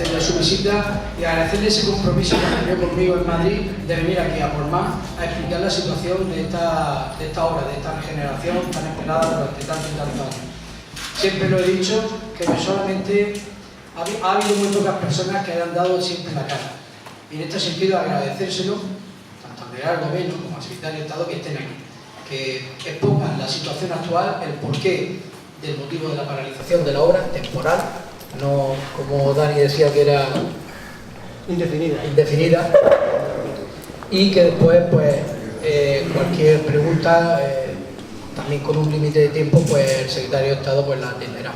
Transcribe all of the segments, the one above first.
agradecerle su visita y agradecerle ese compromiso que tenido conmigo en Madrid de venir aquí a Portmán a explicar la situación de esta obra, de esta regeneración tan esperada durante tantos y tantos años. Siempre lo he dicho, que solamente ha habido muy pocas personas que hayan dado siempre la cara. Y en este sentido agradecérselo tanto al delegado del Gobierno como al secretario de Estado que estén aquí, que expongan la situación actual, el porqué del motivo de la paralización de la obra temporal, no como Dani decía que era indefinida, y que después pues cualquier pregunta también con un límite de tiempo pues el secretario de Estado pues la atenderá.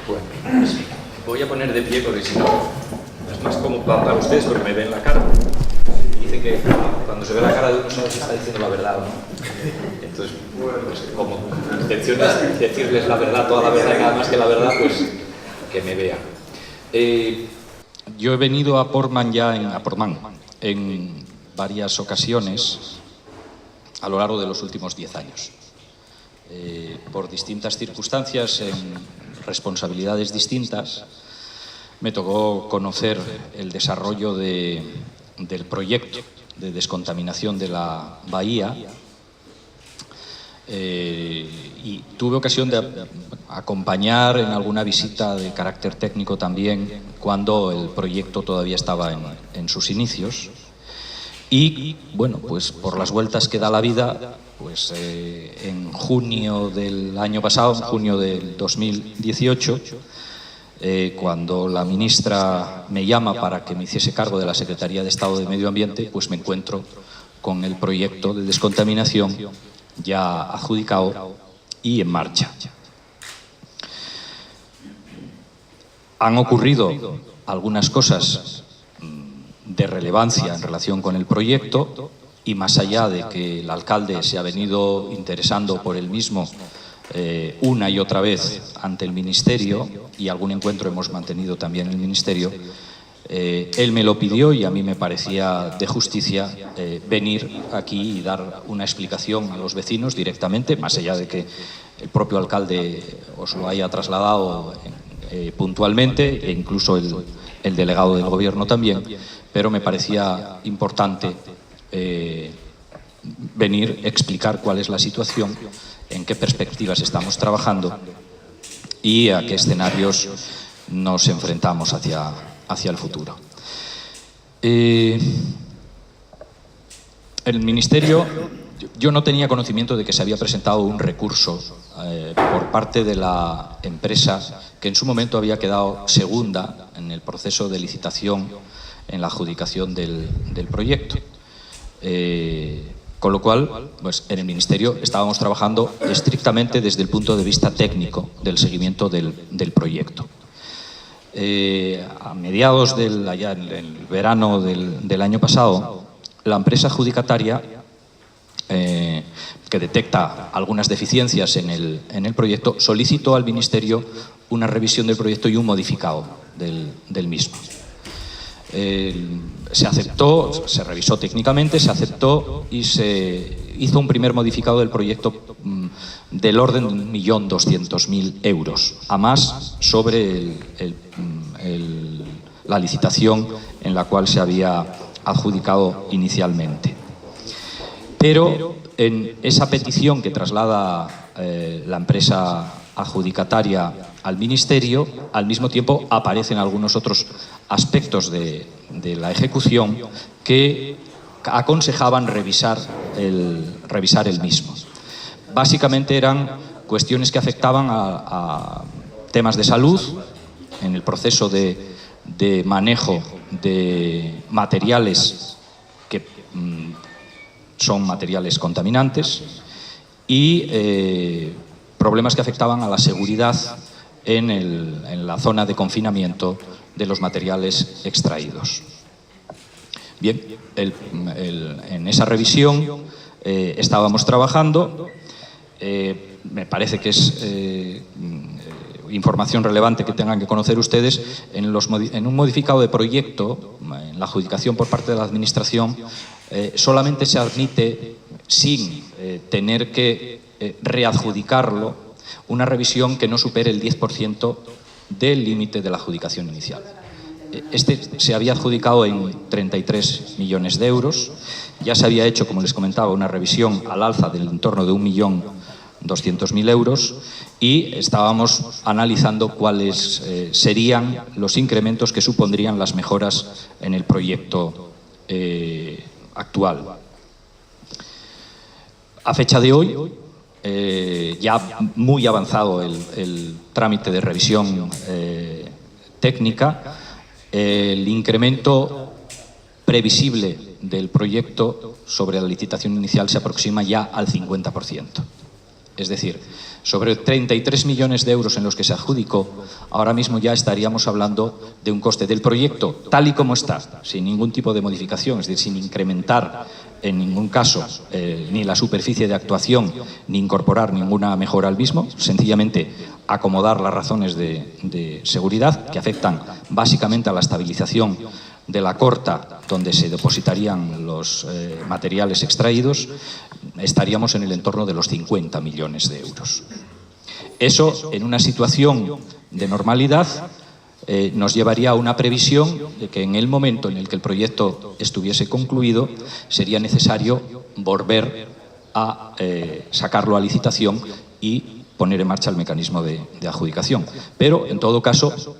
Bueno, voy a poner de pie porque si no es más cómodo para ustedes porque me ven la cara. Dicen que cuando se ve la cara de uno sabe si está diciendo la verdad o no. Entonces, pues como mi intención es decirles la verdad, toda la verdad y nada más que la verdad, pues que me vean. Yo he venido a Portmán en varias ocasiones a lo largo de los últimos 10 años. Por distintas circunstancias, en responsabilidades distintas, me tocó conocer el desarrollo del proyecto de descontaminación de la bahía y tuve ocasión de acompañar en alguna visita de carácter técnico también cuando el proyecto todavía estaba en sus inicios. Y bueno, pues por las vueltas que da la vida, pues en junio del año pasado, en junio del 2018, cuando la ministra me llama para que me hiciese cargo de la Secretaría de Estado de Medio Ambiente, pues me encuentro con el proyecto de descontaminación ya adjudicado y en marcha. Han ocurrido algunas cosas de relevancia en relación con el proyecto y más allá de que el alcalde se ha venido interesando por el mismo una y otra vez ante el Ministerio y algún encuentro hemos mantenido también en el Ministerio, él me lo pidió y a mí me parecía de justicia venir aquí y dar una explicación a los vecinos directamente, más allá de que el propio alcalde os lo haya trasladado puntualmente e incluso el delegado del Gobierno también, pero me parecía importante venir a explicar cuál es la situación, en qué perspectivas estamos trabajando y a qué escenarios nos enfrentamos hacia el futuro. El Ministerio, yo no tenía conocimiento de que se había presentado un recurso por parte de la empresa que en su momento había quedado segunda en el proceso de licitación en la adjudicación del proyecto. Con lo cual, pues en el Ministerio estábamos trabajando estrictamente desde el punto de vista técnico del seguimiento del proyecto. A mediados allá en el verano del año pasado, la empresa adjudicataria, que detecta algunas deficiencias en el proyecto, solicitó al Ministerio una revisión del proyecto y un modificado del mismo. Se aceptó, se revisó técnicamente, se aceptó y se hizo un primer modificado del proyecto del orden de 1.200.000 euros, a más sobre la licitación en la cual se había adjudicado inicialmente. Pero en esa petición que traslada la empresa adjudicataria al Ministerio, al mismo tiempo aparecen algunos otros aspectos de la ejecución que aconsejaban revisar el mismo. Básicamente eran cuestiones que afectaban a temas de salud, en el proceso de manejo de materiales que son materiales contaminantes y problemas que afectaban a la seguridad en la zona de confinamiento de los materiales extraídos. Bien, en esa revisión estábamos trabajando. Me parece que es información relevante que tengan que conocer ustedes. En un modificado de proyecto, en la adjudicación por parte de la Administración, solamente se admite, sin tener que readjudicarlo, una revisión que no supere el 10% del límite de la adjudicación inicial. Este se había adjudicado en 33 millones de euros. Ya se había hecho, como les comentaba, una revisión al alza del entorno de 1.200.000 euros y estábamos analizando cuáles serían los incrementos que supondrían las mejoras en el proyecto actual. A fecha de hoy, ya muy avanzado el trámite de revisión técnica, el incremento previsible del proyecto sobre la licitación inicial se aproxima ya al 50%. Es decir, sobre 33 millones de euros en los que se adjudicó, ahora mismo ya estaríamos hablando de un coste del proyecto tal y como está, sin ningún tipo de modificación, es decir, sin incrementar en ningún caso ni la superficie de actuación ni incorporar ninguna mejora al mismo, sencillamente acomodar las razones de seguridad que afectan básicamente a la estabilización de la corta donde se depositarían los materiales extraídos, estaríamos en el entorno de los 50 millones de euros. Eso, en una situación de normalidad, nos llevaría a una previsión de que en el momento en el que el proyecto estuviese concluido sería necesario volver a sacarlo a licitación y poner en marcha el mecanismo de adjudicación. Pero, en todo caso,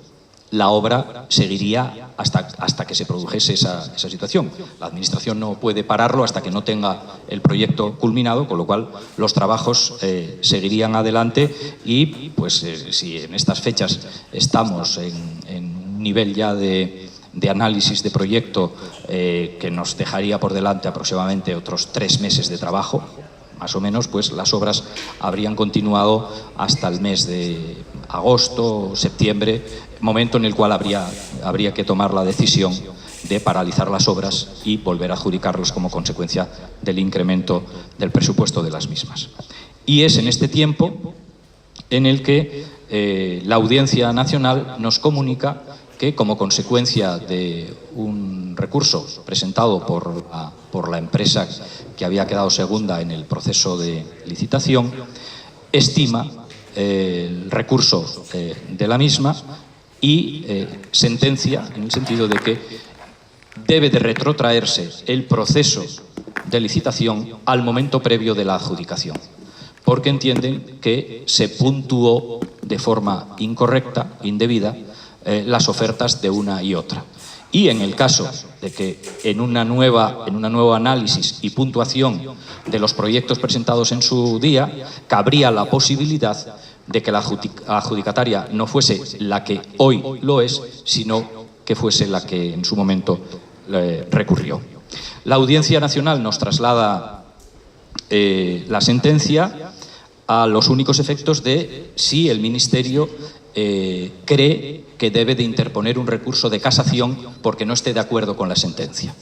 la obra seguiría hasta que se produjese esa situación. La Administración no puede pararlo hasta que no tenga el proyecto culminado, con lo cual los trabajos seguirían adelante y, pues, si en estas fechas estamos en un nivel ya de análisis de proyecto que nos dejaría por delante aproximadamente otros 3 meses de trabajo, más o menos, pues las obras habrían continuado hasta el mes de agosto o septiembre, momento en el cual habría que tomar la decisión de paralizar las obras y volver a adjudicarlas como consecuencia del incremento del presupuesto de las mismas. Y es en este tiempo en el que la Audiencia Nacional nos comunica que, como consecuencia de un recurso presentado por la empresa que había quedado segunda en el proceso de licitación, estima el recurso de la misma y sentencia en el sentido de que debe de retrotraerse el proceso de licitación al momento previo de la adjudicación, porque entienden que se puntuó de forma incorrecta, indebida, las ofertas de una y otra. Y en el caso de que en un nuevo análisis y puntuación de los proyectos presentados en su día, cabría la posibilidad de que la adjudicataria no fuese la que hoy lo es, sino que fuese la que en su momento recurrió. La Audiencia Nacional nos traslada la sentencia a los únicos efectos de si el Ministerio cree que debe de interponer un recurso de casación porque no esté de acuerdo con la sentencia.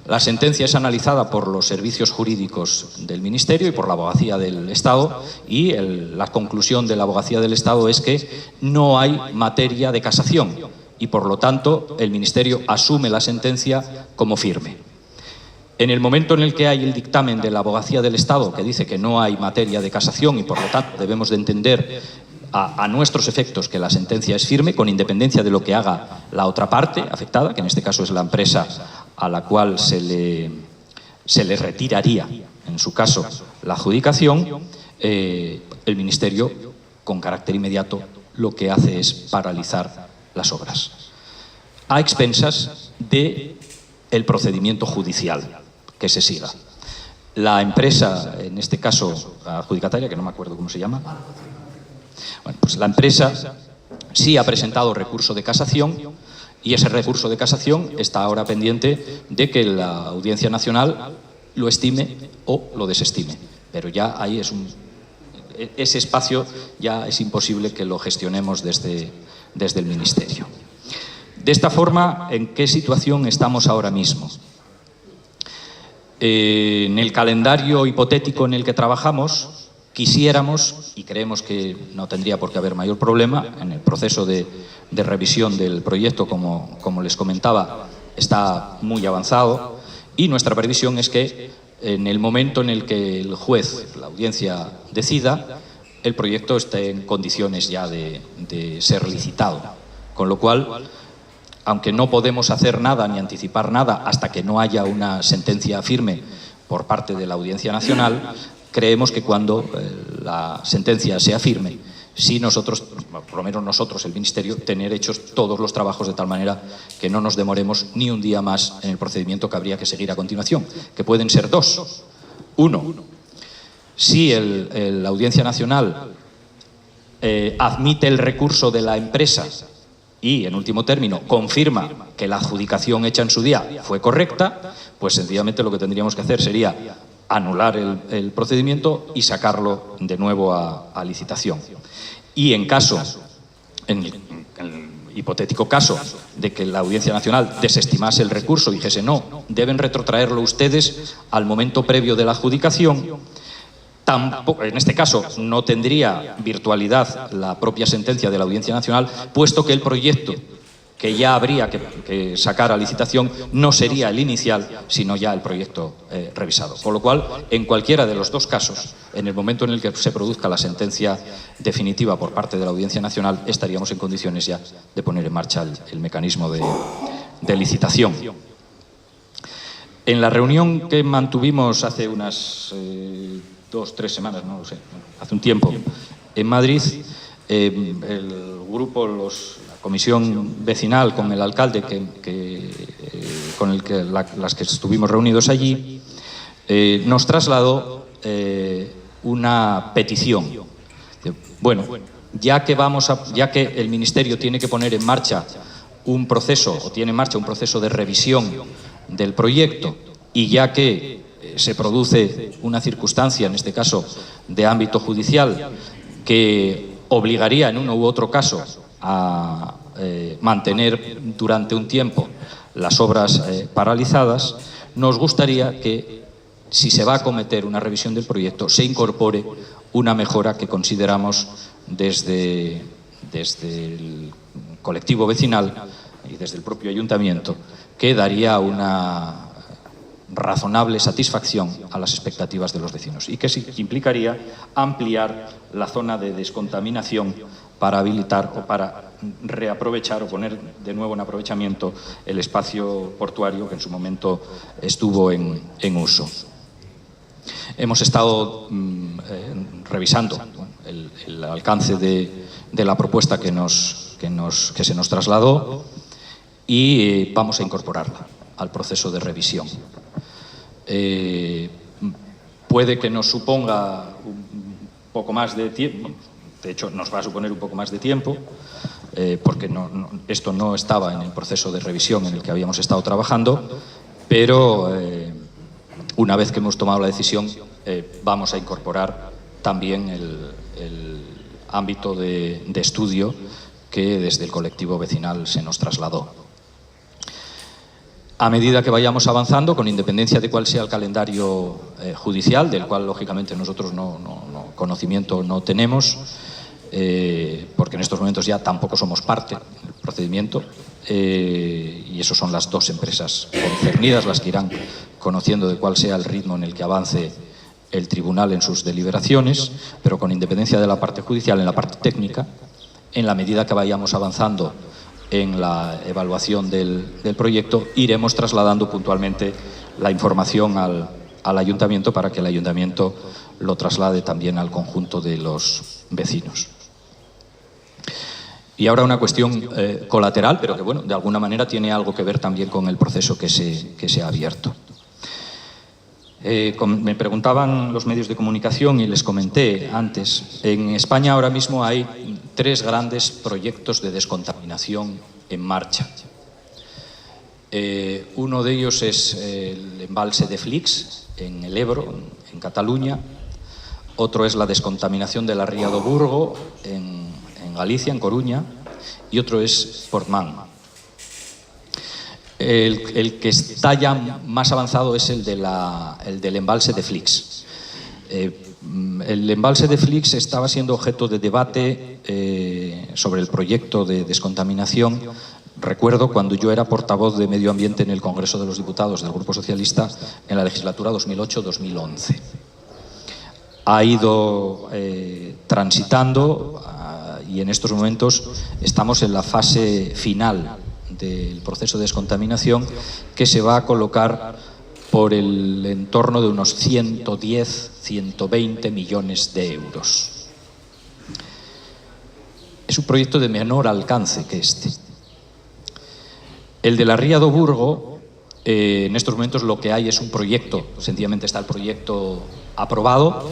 La sentencia es analizada por los servicios jurídicos del Ministerio y por la Abogacía del Estado y la conclusión de la Abogacía del Estado es que no hay materia de casación y, por lo tanto, el Ministerio asume la sentencia como firme. En el momento en el que hay el dictamen de la Abogacía del Estado que dice que no hay materia de casación y, por lo tanto, debemos de entender a nuestros efectos que la sentencia es firme, con independencia de lo que haga la otra parte afectada, que en este caso es la empresa a la cual se le retiraría, en su caso, la adjudicación, el Ministerio, con carácter inmediato, lo que hace es paralizar las obras, a expensas del procedimiento judicial que se siga. La empresa, en este caso, la adjudicataria, que no me acuerdo cómo se llama, bueno, pues la empresa sí ha presentado recurso de casación y ese recurso de casación está ahora pendiente de que la Audiencia Nacional lo estime o lo desestime. Pero ya ahí ese espacio ya es imposible que lo gestionemos desde el Ministerio. De esta forma, ¿en qué situación estamos ahora mismo? En el calendario hipotético en el que trabajamos, quisiéramos, y creemos que no tendría por qué haber mayor problema, en el proceso de revisión del proyecto, como les comentaba, está muy avanzado, y nuestra previsión es que en el momento en el que el juez, la audiencia, decida, el proyecto esté en condiciones ya de ser licitado. Con lo cual, aunque no podemos hacer nada ni anticipar nada hasta que no haya una sentencia firme por parte de la Audiencia Nacional, creemos que cuando la sentencia sea firme, sí nosotros, por lo menos nosotros, el Ministerio, tener hechos todos los trabajos de tal manera que no nos demoremos ni un día más en el procedimiento que habría que seguir a continuación, que pueden ser dos. Uno, si la Audiencia Nacional admite el recurso de la empresa y, en último término, confirma que la adjudicación hecha en su día fue correcta, pues sencillamente lo que tendríamos que hacer sería anular el procedimiento y sacarlo de nuevo a licitación. Y en el hipotético caso de que la Audiencia Nacional desestimase el recurso y dijese no, deben retrotraerlo ustedes al momento previo de la adjudicación, tampoco, en este caso no tendría virtualidad la propia sentencia de la Audiencia Nacional, puesto que el proyecto que ya habría que sacar a licitación no sería el inicial, sino ya el proyecto revisado. Con lo cual, en cualquiera de los dos casos, en el momento en el que se produzca la sentencia definitiva por parte de la Audiencia Nacional, estaríamos en condiciones ya de poner en marcha el mecanismo de licitación. En la reunión que mantuvimos hace unas 2 o 3 semanas, no lo sé, hace un tiempo, en Madrid, el grupo, la comisión vecinal con el alcalde con las que estuvimos reunidos allí, nos trasladó una petición. Bueno, ya que el Ministerio tiene que poner en marcha un proceso, o tiene en marcha un proceso de revisión del proyecto, y ya que se produce una circunstancia, en este caso de ámbito judicial, que obligaría en uno u otro caso a mantener durante un tiempo las obras paralizadas, nos gustaría que, si se va a acometer una revisión del proyecto, se incorpore una mejora que consideramos desde el colectivo vecinal y desde el propio ayuntamiento, que daría una razonable satisfacción a las expectativas de los vecinos y que sí implicaría ampliar la zona de descontaminación para habilitar o para reaprovechar o poner de nuevo en aprovechamiento el espacio portuario que en su momento estuvo en uso. Hemos estado revisando el alcance de la propuesta que se nos trasladó y vamos a incorporarla al proceso de revisión. Puede que nos suponga un poco más de tiempo, de hecho nos va a suponer un poco más de tiempo, porque esto no estaba en el proceso de revisión en el que habíamos estado trabajando, pero una vez que hemos tomado la decisión vamos a incorporar también el ámbito de estudio que desde el colectivo vecinal se nos trasladó. A medida que vayamos avanzando, con independencia de cuál sea el calendario judicial, del cual lógicamente nosotros conocimiento no tenemos, porque en estos momentos ya tampoco somos parte del procedimiento, y eso son las dos empresas concernidas las que irán conociendo de cuál sea el ritmo en el que avance el tribunal en sus deliberaciones, pero con independencia de la parte judicial, en la parte técnica, en la medida que vayamos avanzando en la evaluación del proyecto, iremos trasladando puntualmente la información al ayuntamiento para que el ayuntamiento lo traslade también al conjunto de los vecinos. Y ahora una cuestión colateral, pero que bueno, de alguna manera tiene algo que ver también con el proceso que se ha abierto. Me preguntaban los medios de comunicación y les comenté antes, en España ahora mismo hay 3 grandes proyectos de descontaminación en marcha. Uno de ellos es el embalse de Flix, en el Ebro, en Cataluña. Otro es la descontaminación de la ría do Burgo, en Galicia, en Coruña. Y otro es Portmán. El que está ya más avanzado es el del embalse de Flix. El embalse de Flix estaba siendo objeto de debate sobre el proyecto de descontaminación. Recuerdo cuando yo era portavoz de Medio Ambiente en el Congreso de los Diputados del Grupo Socialista en la legislatura 2008-2011. ha ido transitando y en estos momentos estamos en la fase final del proceso de descontaminación, que se va a colocar por el entorno de unos 110, 120 millones de euros. Es un proyecto de menor alcance que este. El de la Ría do Burgo, en estos momentos lo que hay es un proyecto, sencillamente está el proyecto aprobado,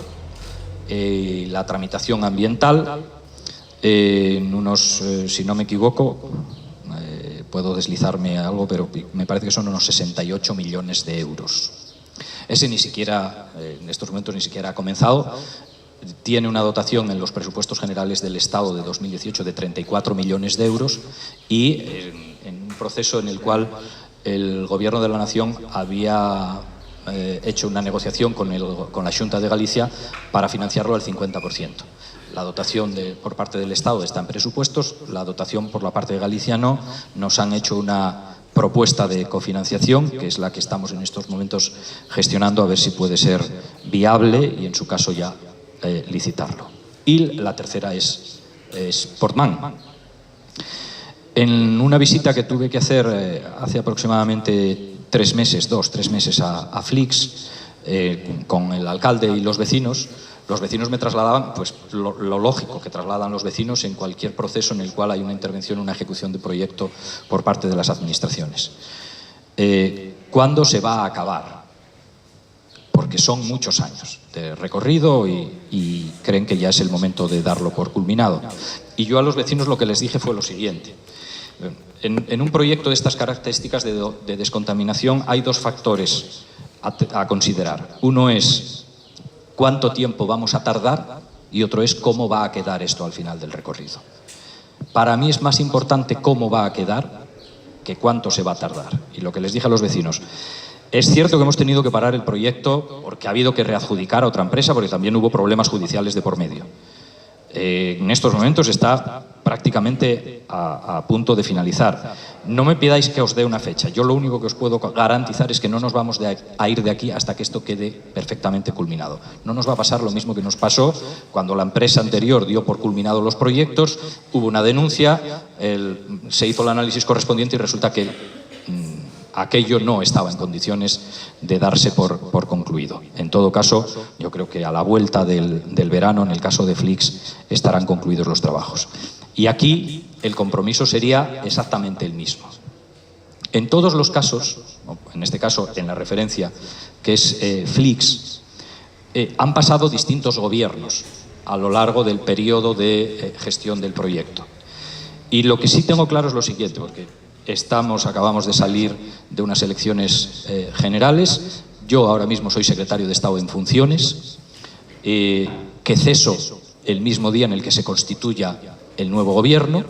la tramitación ambiental, en unos, si no me equivoco, puedo deslizarme algo, pero me parece que son unos 68 millones de euros. Ese ni siquiera, en estos momentos ni siquiera ha comenzado. Tiene una dotación en los presupuestos generales del Estado de 2018 de 34 millones de euros y en un proceso en el cual el Gobierno de la Nación había hecho una negociación con la Xunta de Galicia para financiarlo al 50%. La dotación por parte del Estado está en presupuestos, la dotación por la parte de Galicia no. Nos han hecho una propuesta de cofinanciación, que es la que estamos en estos momentos gestionando, a ver si puede ser viable y en su caso ya licitarlo. Y la tercera es Portmán. En una visita que tuve que hacer hace aproximadamente 3 meses a Flix, con el alcalde y los vecinos me trasladaban pues lo lógico que trasladan los vecinos en cualquier proceso en el cual hay una intervención, una ejecución de proyecto por parte de las administraciones. ¿Cuándo se va a acabar? Porque son muchos años de recorrido y creen que ya es el momento de darlo por culminado. Y yo a los vecinos lo que les dije fue lo siguiente. En un proyecto de estas características de descontaminación hay 2 factores a considerar. Uno es cuánto tiempo vamos a tardar y otro es cómo va a quedar esto al final del recorrido. Para mí es más importante cómo va a quedar que cuánto se va a tardar. Y lo que les dije a los vecinos, es cierto que hemos tenido que parar el proyecto porque ha habido que readjudicar a otra empresa porque también hubo problemas judiciales de por medio. En estos momentos está prácticamente a punto de finalizar. No me pidáis que os dé una fecha. Yo lo único que os puedo garantizar es que no nos vamos a ir de aquí hasta que esto quede perfectamente culminado. No nos va a pasar lo mismo que nos pasó cuando la empresa anterior dio por culminados los proyectos, hubo una denuncia, se hizo el análisis correspondiente y resulta que aquello no estaba en condiciones de darse por concluido. En todo caso, yo creo que a la vuelta del verano, en el caso de Flix, estarán concluidos los trabajos. Y aquí el compromiso sería exactamente el mismo. En todos los casos, en este caso en la referencia que es Flix, han pasado distintos gobiernos a lo largo del periodo de gestión del proyecto. Y lo que sí tengo claro es lo siguiente, porque acabamos de salir de unas elecciones generales. Yo ahora mismo soy secretario de Estado en funciones, que ceso el mismo día en el que se constituya el nuevo gobierno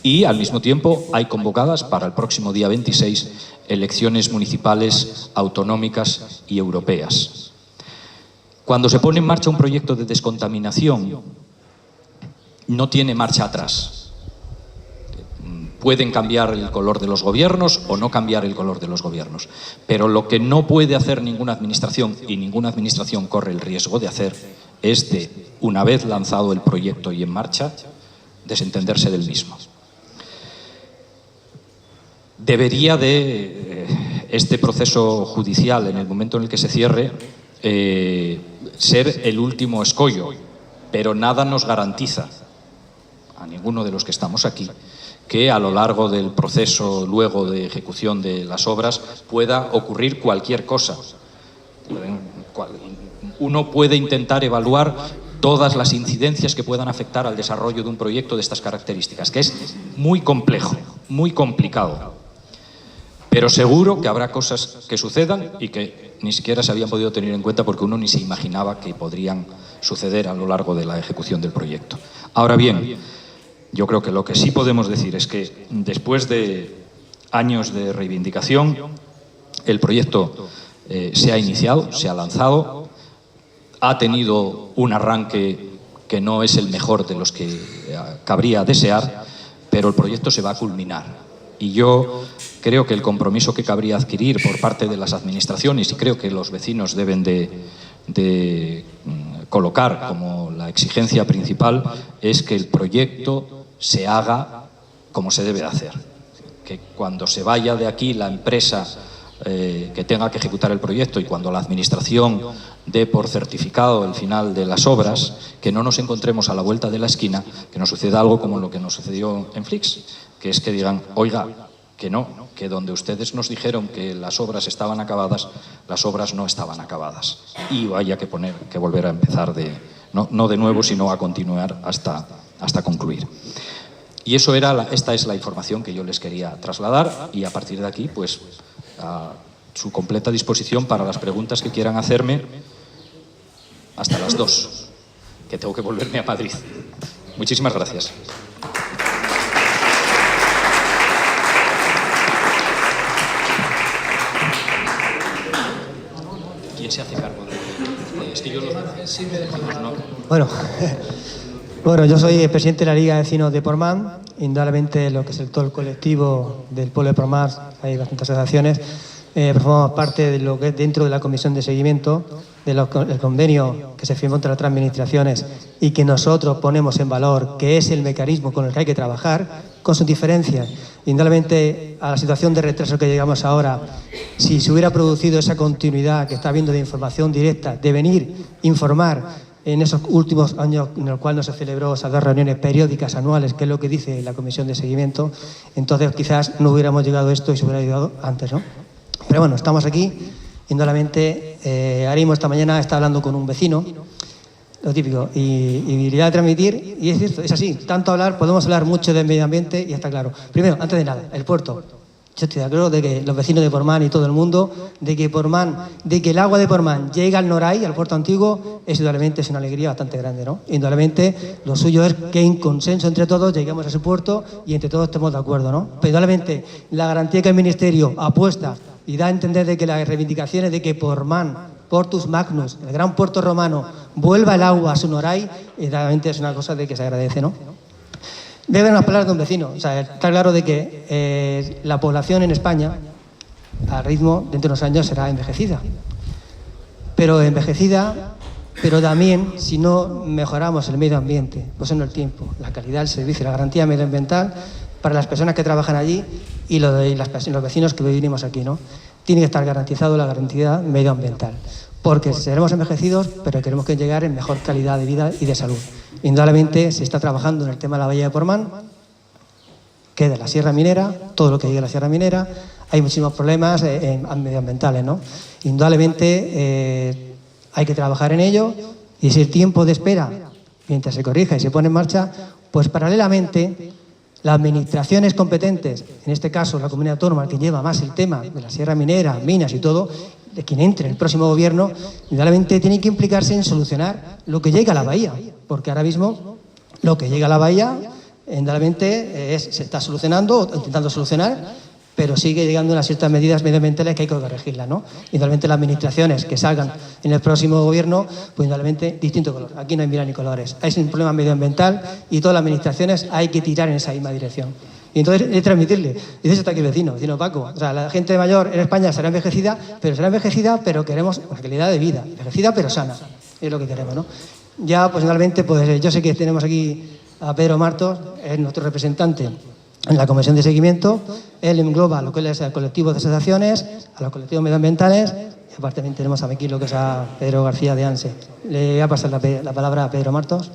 y al mismo tiempo hay convocadas para el próximo día 26 elecciones municipales, autonómicas y europeas. Cuando se pone en marcha un proyecto de descontaminación, no tiene marcha atrás. Pueden cambiar el color de los gobiernos o no cambiar el color de los gobiernos. Pero lo que no puede hacer ninguna administración, y ninguna administración corre el riesgo de hacer, es de, una vez lanzado el proyecto y en marcha, desentenderse del mismo. Debería este proceso judicial, en el momento en el que se cierre, ser el último escollo, pero nada nos garantiza, a ninguno de los que estamos aquí, que a lo largo del proceso luego de ejecución de las obras pueda ocurrir cualquier cosa. Uno puede intentar evaluar todas las incidencias que puedan afectar al desarrollo de un proyecto de estas características, que es muy complejo, muy complicado. Pero seguro que habrá cosas que sucedan y que ni siquiera se habían podido tener en cuenta porque uno ni se imaginaba que podrían suceder a lo largo de la ejecución del proyecto. Ahora bien, yo creo que lo que sí podemos decir es que después de años de reivindicación, el proyecto se ha iniciado, se ha lanzado, ha tenido un arranque que no es el mejor de los que cabría desear, pero el proyecto se va a culminar. Y yo creo que el compromiso que cabría adquirir por parte de las administraciones, y creo que los vecinos deben de colocar como la exigencia principal es que el proyecto se haga como se debe de hacer. Que cuando se vaya de aquí la empresa que tenga que ejecutar el proyecto y cuando la Administración dé por certificado el final de las obras, que no nos encontremos a la vuelta de la esquina, que nos suceda algo como lo que nos sucedió en Flix, que es que digan, oiga, que no, que donde ustedes nos dijeron que las obras estaban acabadas, las obras no estaban acabadas. Y haya que volver a empezar no de nuevo, sino a continuar hasta concluir. Y esta es la información que yo les quería trasladar y a partir de aquí, pues, a su completa disposición para las preguntas que quieran hacerme hasta las 2, que tengo que volverme a Madrid. Muchísimas gracias. ¿Quién se hace cargo de es que yo Bueno, yo soy el presidente de la Liga de Vecinos de Portmán. Indudablemente lo que es todo el colectivo del pueblo de Portmán, hay bastantes asociaciones, pero formamos parte de lo que es dentro de la comisión de seguimiento del convenio que se firmó entre las tres administraciones y que nosotros ponemos en valor, que es el mecanismo con el que hay que trabajar, con sus diferencias. Indudablemente a la situación de retraso que llegamos ahora, si se hubiera producido esa continuidad que está habiendo de información directa, de venir, informar, en esos últimos años en los cuales no se celebró esas 2 reuniones periódicas anuales, que es lo que dice la comisión de seguimiento, entonces quizás no hubiéramos llegado a esto y se hubiera llegado antes, ¿no? Pero bueno, estamos aquí, indudablemente, ahora mismo esta mañana está hablando con un vecino, lo típico, y le voy a transmitir, y es cierto, es así, tanto hablar, podemos hablar mucho del medio ambiente y está claro. Primero, antes de nada, el puerto. Yo estoy de acuerdo de que los vecinos de Portmán y todo el mundo, de que el agua de Portmán llega al Noray, al puerto antiguo, es indudablemente es una alegría bastante grande, ¿no? Indudablemente lo suyo es que en consenso entre todos lleguemos a ese puerto y entre todos estemos de acuerdo, ¿no? Pero indudablemente la garantía que el Ministerio apuesta y da a entender de que las reivindicaciones de que Portmán, Portus Magnus, el gran puerto romano, vuelva el agua a su Noray, indudablemente es una cosa de que se agradece, ¿no? Voy a ver unas palabras de un vecino. O sea, está claro de que la población en España, al ritmo, dentro de unos años, será envejecida. Pero también, si no mejoramos el medio ambiente, pues en el tiempo, la calidad del servicio, la garantía medioambiental para las personas que trabajan allí y los vecinos que vivimos aquí, ¿no? Tiene que estar garantizado la garantía medioambiental. Porque seremos envejecidos, pero queremos que llegar en mejor calidad de vida y de salud. Indudablemente se está trabajando en el tema de la bahía de Portmán, que de la Sierra Minera, todo lo que llegue a la Sierra Minera, hay muchísimos problemas medioambientales, ¿no? Indudablemente hay que trabajar en ello y si el tiempo de espera, mientras se corrija y se pone en marcha, pues paralelamente las administraciones competentes, en este caso la comunidad autónoma que lleva más el tema de la Sierra Minera, minas y todo, de quien entre en el próximo gobierno, indudablemente tiene que implicarse en solucionar lo que llega a la bahía, porque ahora mismo lo que llega a la bahía, indudablemente se está solucionando o intentando solucionar, pero sigue llegando unas ciertas medidas medioambientales que hay que corregirlas, ¿no? Indudablemente las administraciones que salgan en el próximo gobierno, pues indudablemente distinto color. Aquí no hay miras ni colores. Es un problema medioambiental y todas las administraciones hay que tirar en esa misma dirección. Y entonces he transmitirle, y de eso está aquí el vecino Paco, o sea, la gente mayor en España será envejecida, pero queremos una calidad de vida, envejecida pero sana, es lo que queremos, ¿no? Ya, pues finalmente, pues yo sé que tenemos aquí a Pedro Martos, es nuestro representante en la comisión de seguimiento, él engloba lo que es el colectivo de asociaciones, a los colectivos medioambientales, y aparte también tenemos aquí lo que es a Pedro García de ANSE. Le voy a pasar la palabra a Pedro Martos.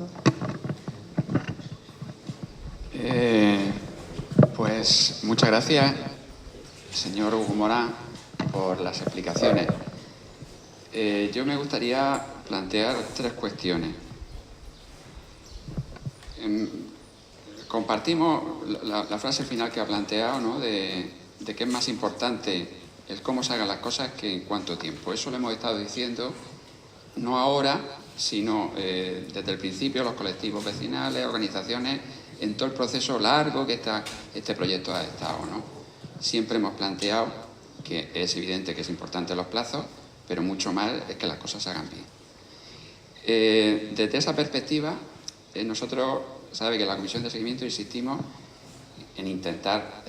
Pues muchas gracias, señor Hugo Morán, por las explicaciones. Yo me gustaría plantear 3 cuestiones. Compartimos la frase final que ha planteado, ¿no? de que es más importante el cómo se hagan las cosas que en cuánto tiempo. Eso lo hemos estado diciendo, no ahora, sino desde el principio, los colectivos vecinales, organizaciones, en todo el proceso largo que este proyecto ha estado, ¿no? Siempre hemos planteado que es evidente que es importante los plazos, pero mucho más es que las cosas se hagan bien. Desde esa perspectiva, nosotros, sabe que en la comisión de seguimiento insistimos en intentar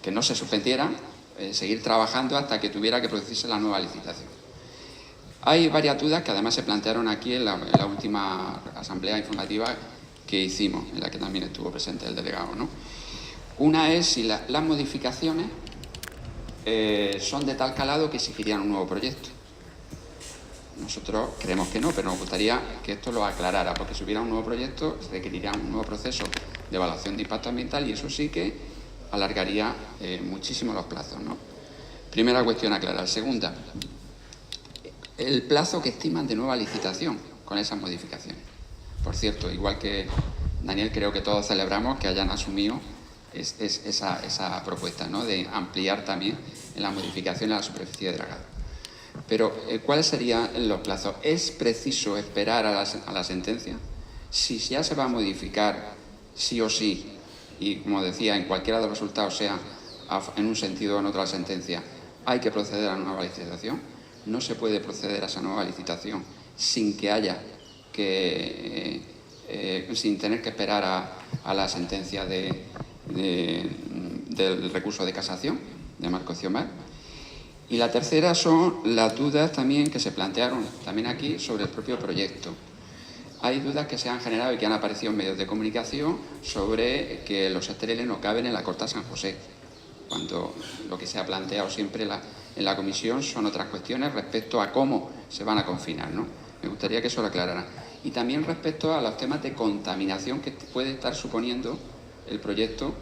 que no se suspendieran, seguir trabajando hasta que tuviera que producirse la nueva licitación. Hay varias dudas que además se plantearon aquí en la última asamblea informativa que hicimos, en la que también estuvo presente el delegado, ¿no? Una es si las modificaciones son de tal calado que exigirían un nuevo proyecto. Nosotros creemos que no, pero nos gustaría que esto lo aclarara, porque si hubiera un nuevo proyecto requeriría un nuevo proceso de evaluación de impacto ambiental y eso sí que alargaría muchísimo los plazos, ¿no? Primera cuestión a aclarar. Segunda, el plazo que estiman de nueva licitación con esas modificaciones. Por cierto, igual que Daniel, creo que todos celebramos que hayan asumido esa propuesta, ¿no?, de ampliar también en la modificación a la superficie de dragado. Pero, ¿cuáles serían los plazos? ¿Es preciso esperar a la sentencia? Si ya se va a modificar sí o sí, y como decía, en cualquiera de los resultados, sea en un sentido o en otro la sentencia, hay que proceder a una nueva licitación. No se puede proceder a esa nueva licitación sin que haya sin tener que esperar a la sentencia del recurso de casación de Marco Ciomar. Y la tercera son las dudas también que se plantearon también aquí sobre el propio proyecto. Hay dudas que se han generado y que han aparecido en medios de comunicación sobre que los estériles no caben en la Corta San José, cuando lo que se ha planteado siempre en la comisión son otras cuestiones respecto a cómo se van a confinar, ¿no? Me gustaría que eso lo aclarara. Y también respecto a los temas de contaminación que puede estar suponiendo el proyecto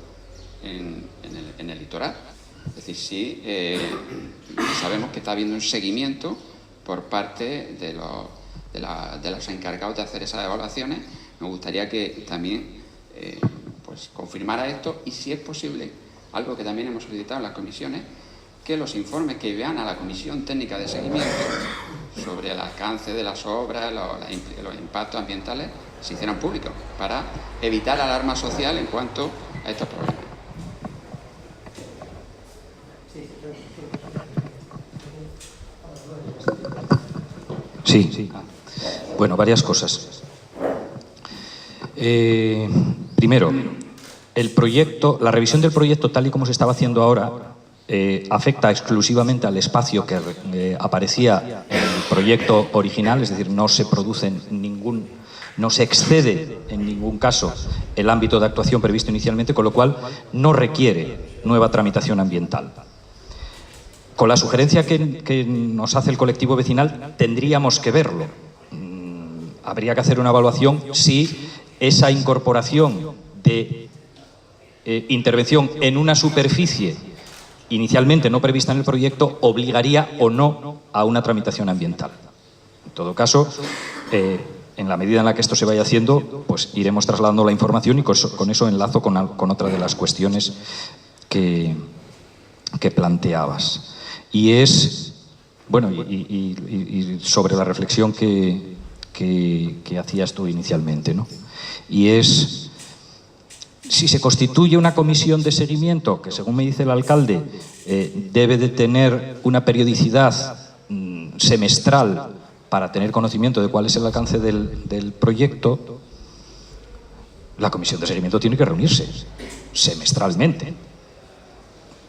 en el litoral. Es decir, sí, sabemos que está habiendo un seguimiento por parte de los encargados de hacer esas evaluaciones. Me gustaría que también pues confirmara esto y, si es posible, algo que también hemos solicitado en las comisiones, que los informes que vean a la Comisión Técnica de Seguimiento sobre el alcance de las obras, los impactos ambientales, se hicieran públicos para evitar alarma social en cuanto a estos problemas. Sí. Bueno, varias cosas. Primero, el proyecto, la revisión del proyecto tal y como se estaba haciendo ahora afecta exclusivamente al espacio que aparecía en el proyecto original, es decir, no se excede en ningún caso el ámbito de actuación previsto inicialmente, con lo cual no requiere nueva tramitación ambiental. Con la sugerencia que nos hace el colectivo vecinal, tendríamos que verlo. Habría que hacer una evaluación si esa incorporación de intervención en una superficie inicialmente no prevista en el proyecto obligaría o no a una tramitación ambiental. En todo caso, en la medida en la que esto se vaya haciendo, pues iremos trasladando la información y con eso enlazo con otra de las cuestiones que planteabas. Y es, bueno, y sobre la reflexión que hacías tú inicialmente, ¿no? Y es, si se constituye una comisión de seguimiento, que según me dice el alcalde, debe de tener una periodicidad semestral para tener conocimiento de cuál es el alcance del proyecto, la comisión de seguimiento tiene que reunirse semestralmente.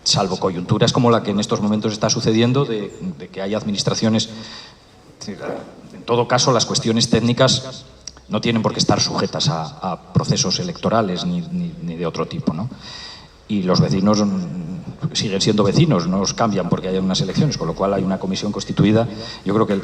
Salvo coyunturas como la que en estos momentos está sucediendo, de que hay administraciones. En todo caso, las cuestiones técnicas no tienen por qué estar sujetas a procesos electorales ni de otro tipo, ¿no? Y los vecinos siguen siendo vecinos, no os cambian porque haya unas elecciones, con lo cual hay una comisión constituida. Yo creo que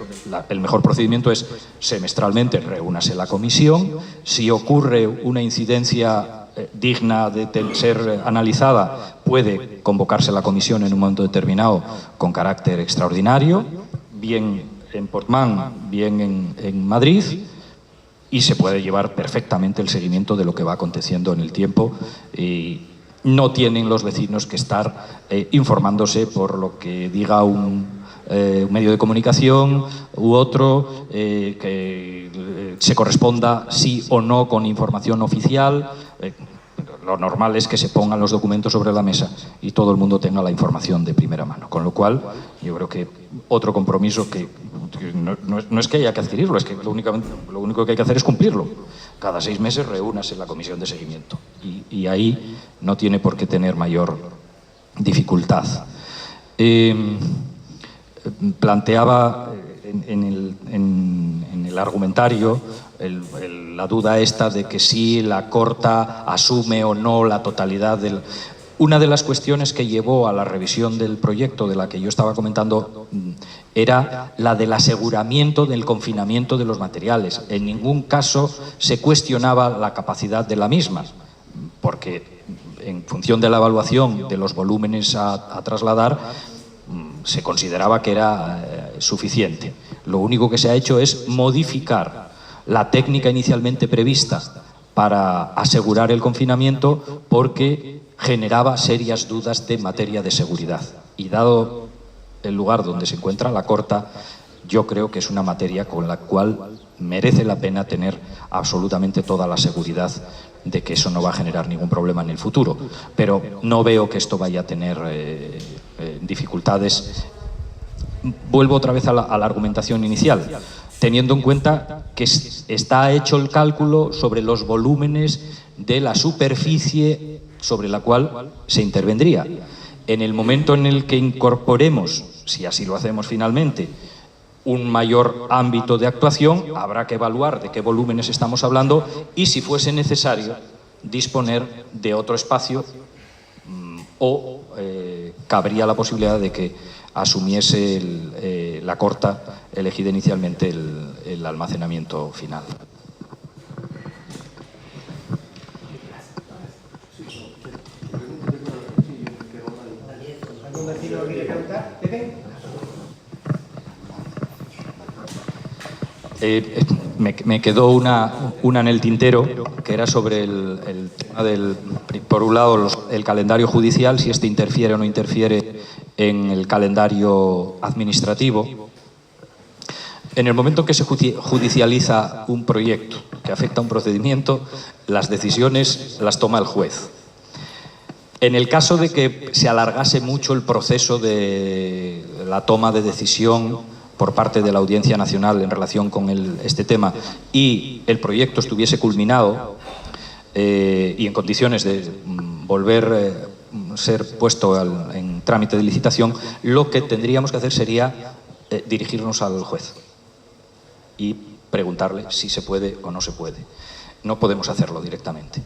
el mejor procedimiento es semestralmente reúnase la comisión. Si ocurre una incidencia digna de ser analizada, puede convocarse la comisión en un momento determinado con carácter extraordinario, bien en Portmán, bien en Madrid, y se puede llevar perfectamente el seguimiento de lo que va aconteciendo en el tiempo. Y no tienen los vecinos que estar informándose por lo que diga un medio de comunicación u otro, que se corresponda sí o no con información oficial. Lo normal es que se pongan los documentos sobre la mesa y todo el mundo tenga la información de primera mano. Con lo cual, yo creo que otro compromiso que no es que haya que adquirirlo, es que lo único que hay que hacer es cumplirlo. Cada 6 meses reúnase la comisión de seguimiento y ahí no tiene por qué tener mayor dificultad. Planteaba en el argumentario la duda esta de que si la Corta asume o no la totalidad del... Una de las cuestiones que llevó a la revisión del proyecto de la que yo estaba comentando era la del aseguramiento del confinamiento de los materiales. En ningún caso se cuestionaba la capacidad de la misma, porque en función de la evaluación de los volúmenes a trasladar, se consideraba que era suficiente. Lo único que se ha hecho es modificar la técnica inicialmente prevista para asegurar el confinamiento porque generaba serias dudas de materia de seguridad. Y dado el lugar donde se encuentra la Corta, yo creo que es una materia con la cual merece la pena tener absolutamente toda la seguridad de que eso no va a generar ningún problema en el futuro. Pero no veo que esto vaya a tener dificultades. Vuelvo otra vez a la argumentación inicial, teniendo en cuenta que está hecho el cálculo sobre los volúmenes de la superficie sobre la cual se intervendría. En el momento en el que incorporemos, si así lo hacemos finalmente, un mayor ámbito de actuación, habrá que evaluar de qué volúmenes estamos hablando y, si fuese necesario, disponer de otro espacio o cabría la posibilidad de que asumiese la Corta elegida inicialmente el almacenamiento final. Me quedó una en el tintero, que era sobre el tema del, por un lado, el calendario judicial, si este interfiere o no interfiere en el calendario administrativo. En el momento en que se judicializa un proyecto que afecta a un procedimiento, las decisiones las toma el juez. En el caso de que se alargase mucho el proceso de la toma de decisión por parte de la Audiencia Nacional en relación con este tema y el proyecto estuviese culminado y en condiciones de volver a ser puesto en trámite de licitación, lo que tendríamos que hacer sería dirigirnos al juez y preguntarle si se puede o no se puede. No podemos hacerlo directamente.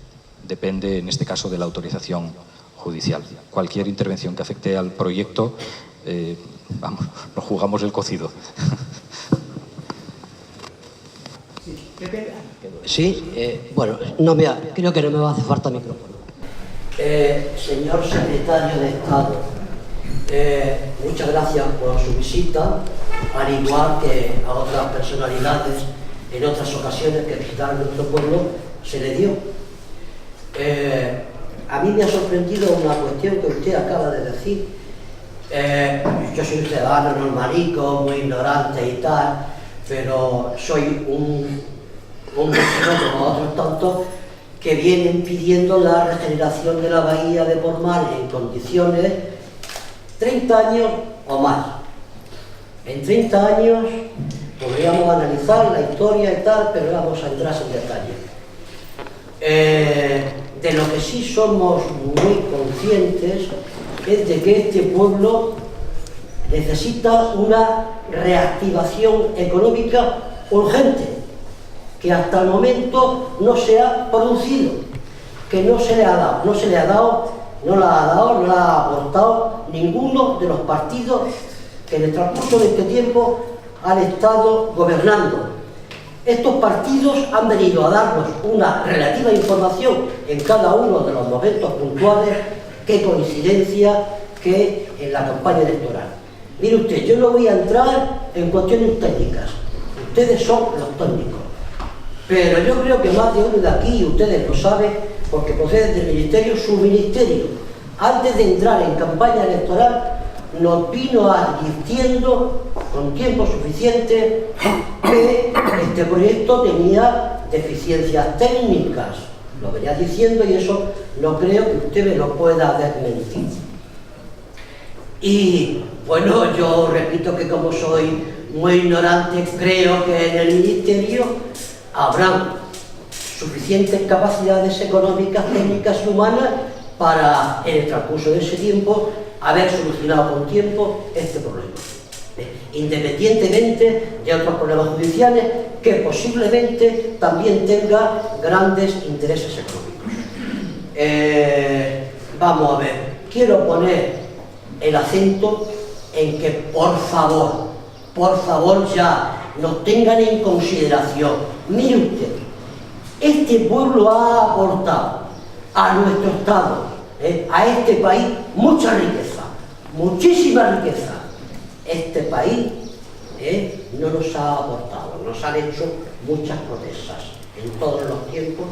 Depende, en este caso, de la autorización judicial. Cualquier intervención que afecte al proyecto, vamos, nos jugamos el cocido. Sí, bueno, creo que no me va a hacer falta micrófono. Señor Secretario de Estado, muchas gracias por su visita, al igual que a otras personalidades en otras ocasiones que visitaron nuestro pueblo se le dio. A mí me ha sorprendido una cuestión que usted acaba de decir. Yo soy un ciudadano normalico, muy ignorante y tal, pero soy un vecino como otros tantos que vienen pidiendo la regeneración de la bahía de Pormal en condiciones 30 años o más. En 30 años podríamos analizar la historia y tal, pero vamos a entrar en detalle. De lo que sí somos muy conscientes es de que este pueblo necesita una reactivación económica urgente, que hasta el momento no se ha producido, que no se le ha dado, no la ha aportado ninguno de los partidos que en el transcurso de este tiempo han estado gobernando. Estos partidos han venido a darnos una relativa información en cada uno de los momentos puntuales. Qué coincidencia que en la campaña electoral. Mire usted, yo no voy a entrar en cuestiones técnicas, ustedes son los técnicos, pero yo creo que más de uno de aquí, y ustedes lo saben, porque proceden del ministerio, su ministerio, antes de entrar en campaña electoral, nos vino advirtiendo con tiempo suficiente que este proyecto tenía deficiencias técnicas. Lo venía diciendo y eso no creo que usted me lo pueda desmentir. Y bueno, yo repito que como soy muy ignorante, creo que en el Ministerio habrán suficientes capacidades económicas, técnicas y humanas para, en el transcurso de ese tiempo, haber solucionado con tiempo este problema. independientemente de otros problemas judiciales que posiblemente también tenga grandes intereses económicos. Vamos a ver, quiero poner el acento en que por favor ya nos tengan en consideración. Mire usted, este pueblo ha aportado a nuestro Estado, a este país, mucha riqueza, muchísima riqueza. Este país no nos ha aportado, nos han hecho muchas promesas en todos los tiempos.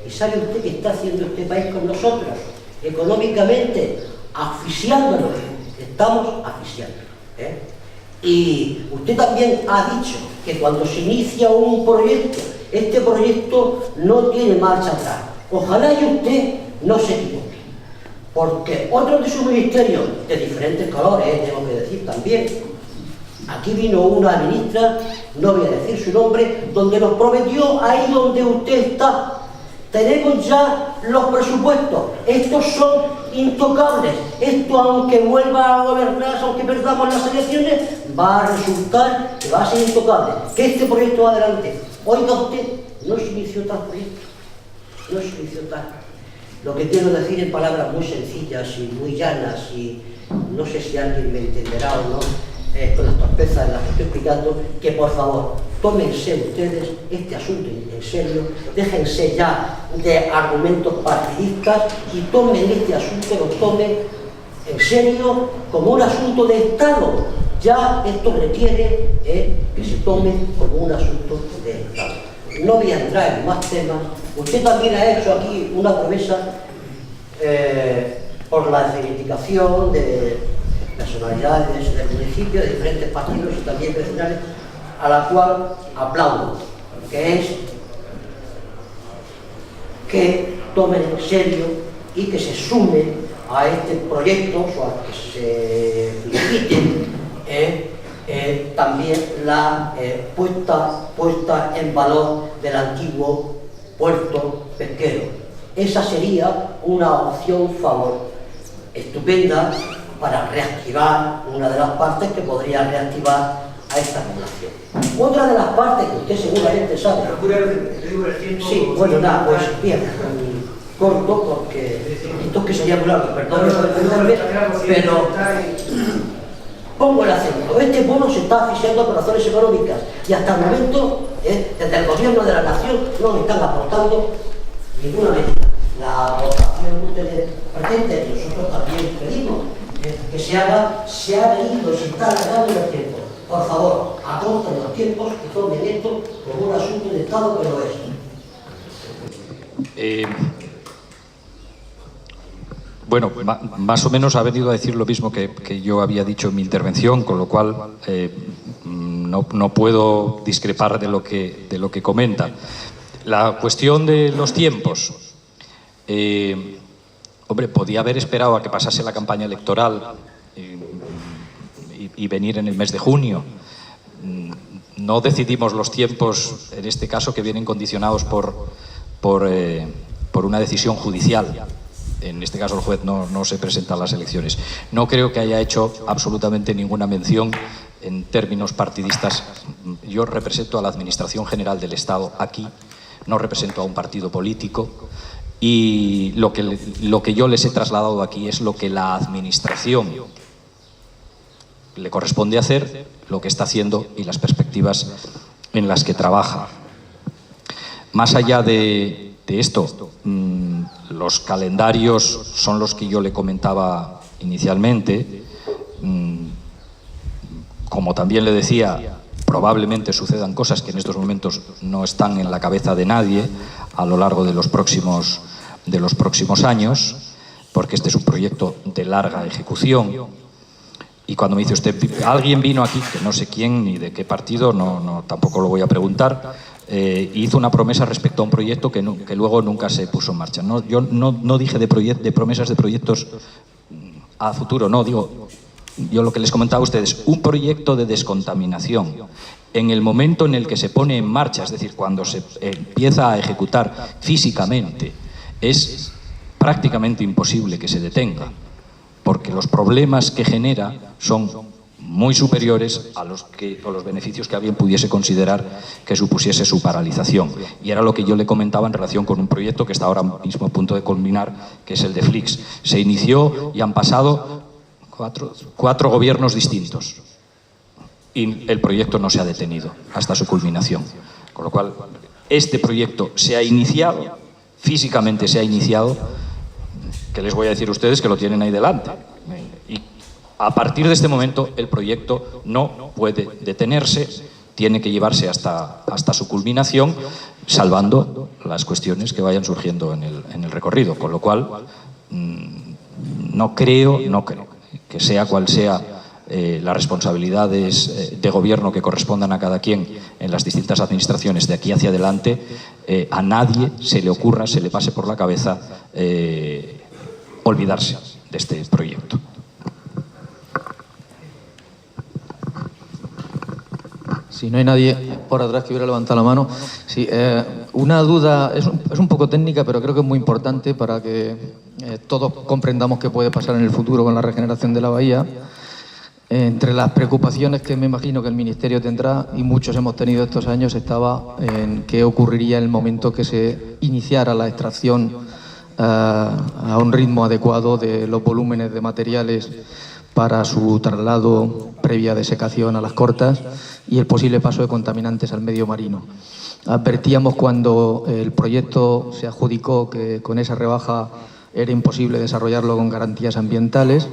¿Y sabe usted qué está haciendo este país con nosotros? Económicamente, asfixiándonos. Estamos asfixiando. Y usted también ha dicho que cuando se inicia un proyecto, este proyecto no tiene marcha atrás. Ojalá y usted no se equivoque, porque otros de sus ministerios, de diferentes colores, tengo que decir también, aquí vino una ministra, no voy a decir su nombre, donde nos prometió ahí donde usted está. Tenemos ya los presupuestos, estos son intocables, esto aunque vuelva a gobernar, aunque perdamos las elecciones, va a resultar que va a ser intocable, que este proyecto va adelante. Oiga usted, no se inició tal proyecto, no se inició tal. Lo que quiero decir en palabras muy sencillas y muy llanas, y no sé si alguien me entenderá o no, con las torpezas en las que estoy explicando, que por favor, tómense ustedes este asunto en serio, déjense ya de argumentos partidistas y tomen este asunto, lo tomen en serio como un asunto de Estado. Ya esto requiere que se tome como un asunto de Estado. No voy a entrar en más temas. Usted también ha hecho aquí una promesa por la reivindicación de personalidades del municipio, de diferentes partidos y también vecinales, a la cual aplaudo, que es que tomen en serio y que se sumen a este proyecto, o a que se feliciten también la puesta en valor del antiguo puerto pesquero. Esa sería una opción estupenda para reactivar una de las partes que podría reactivar a esta población. Otra de las partes que usted seguramente sabe... Sí, bueno, nada, pues bien, corto, porque esto es que sería muy largo, perdón, pero pongo el acento. Este pueblo se está asfixiando por razones económicas y hasta el momento, desde el gobierno de la nación, no le están aportando ninguna medida. La aportación que ustedes pretenden, nosotros también pedimos que se haga, se ha venido, se está alargando el tiempo. Por favor, acorten los tiempos y tomen esto como un asunto de Estado que lo es. Bueno, más o menos ha venido a decir lo mismo que yo había dicho en mi intervención, con lo cual no puedo discrepar de lo que comenta. La cuestión de los tiempos. Hombre, podía haber esperado a que pasase la campaña electoral y venir en el mes de junio. No decidimos los tiempos, en este caso, que vienen condicionados por una decisión judicial. En este caso el juez no se presenta a las elecciones. No creo que haya hecho absolutamente ninguna mención en términos partidistas. Yo represento a la Administración General del Estado aquí, no represento a un partido político, y lo que yo les he trasladado aquí es lo que la Administración le corresponde hacer, lo que está haciendo y las perspectivas en las que trabaja. Más allá de esto, los calendarios son los que yo le comentaba inicialmente. Como también le decía, probablemente sucedan cosas que en estos momentos no están en la cabeza de nadie a lo largo de los próximos años, porque este es un proyecto de larga ejecución. Y cuando me dice usted, alguien vino aquí, que no sé quién ni de qué partido, tampoco lo voy a preguntar, hizo una promesa respecto a un proyecto que luego nunca se puso en marcha. Yo no dije de promesas de proyectos a futuro, no, digo, yo lo que les comentaba a ustedes, un proyecto de descontaminación. En el momento en el que se pone en marcha, es decir, cuando se empieza a ejecutar físicamente, es prácticamente imposible que se detenga, porque los problemas que genera son muy superiores a los beneficios que alguien pudiese considerar que supusiese su paralización. Y era lo que yo le comentaba en relación con un proyecto que está ahora mismo a punto de culminar, que es el de Flix. Se inició y han pasado cuatro gobiernos distintos y el proyecto no se ha detenido hasta su culminación. Con lo cual, este proyecto se ha iniciado, físicamente se ha iniciado, que les voy a decir a ustedes que lo tienen ahí delante. Y a partir de este momento el proyecto no puede detenerse, tiene que llevarse hasta su culminación, salvando las cuestiones que vayan surgiendo en el recorrido. Con lo cual, no creo que sea cual sea las responsabilidades de gobierno que correspondan a cada quien en las distintas administraciones de aquí hacia adelante, a nadie se le ocurra, se le pase por la cabeza olvidarse de este proyecto. Si no hay nadie por atrás que hubiera levantado la mano. Sí, una duda, es un poco técnica, pero creo que es muy importante para que todos comprendamos qué puede pasar en el futuro con la regeneración de la bahía. Entre las preocupaciones que me imagino que el Ministerio tendrá, y muchos hemos tenido estos años, estaba en qué ocurriría en el momento que se iniciara la extracción a un ritmo adecuado de los volúmenes de materiales para su traslado previa desecación a las cortas y el posible paso de contaminantes al medio marino. Advertíamos cuando el proyecto se adjudicó que con esa rebaja era imposible desarrollarlo con garantías ambientales,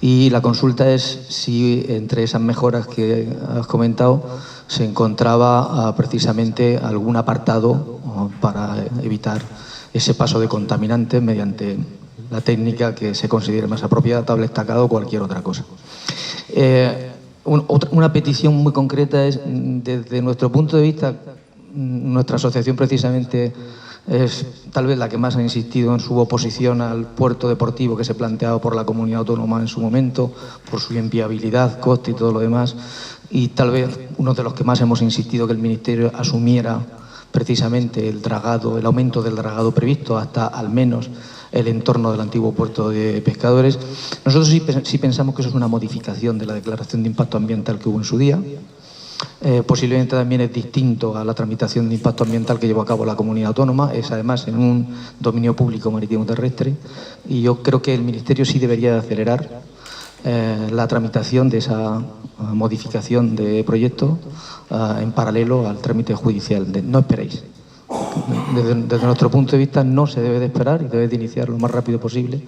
y la consulta es si entre esas mejoras que has comentado se encontraba precisamente algún apartado para evitar ese paso de contaminantes mediante la técnica que se considere más apropiada, tabla estacado o cualquier otra cosa. Una petición muy concreta es, desde nuestro punto de vista, nuestra asociación precisamente es tal vez la que más ha insistido en su oposición al puerto deportivo que se planteaba por la comunidad autónoma en su momento, por su inviabilidad, coste y todo lo demás, y tal vez uno de los que más hemos insistido que el Ministerio asumiera precisamente el dragado, el aumento del dragado previsto hasta al menos el entorno del antiguo puerto de pescadores. Nosotros sí pensamos que eso es una modificación de la declaración de impacto ambiental que hubo en su día. Posiblemente también es distinto a la tramitación de impacto ambiental que llevó a cabo la comunidad autónoma, es además en un dominio público marítimo terrestre, y yo creo que el Ministerio sí debería de acelerar la tramitación de esa modificación de proyecto en paralelo al trámite judicial. No esperéis. Desde nuestro punto de vista no se debe de esperar y debe de iniciar lo más rápido posible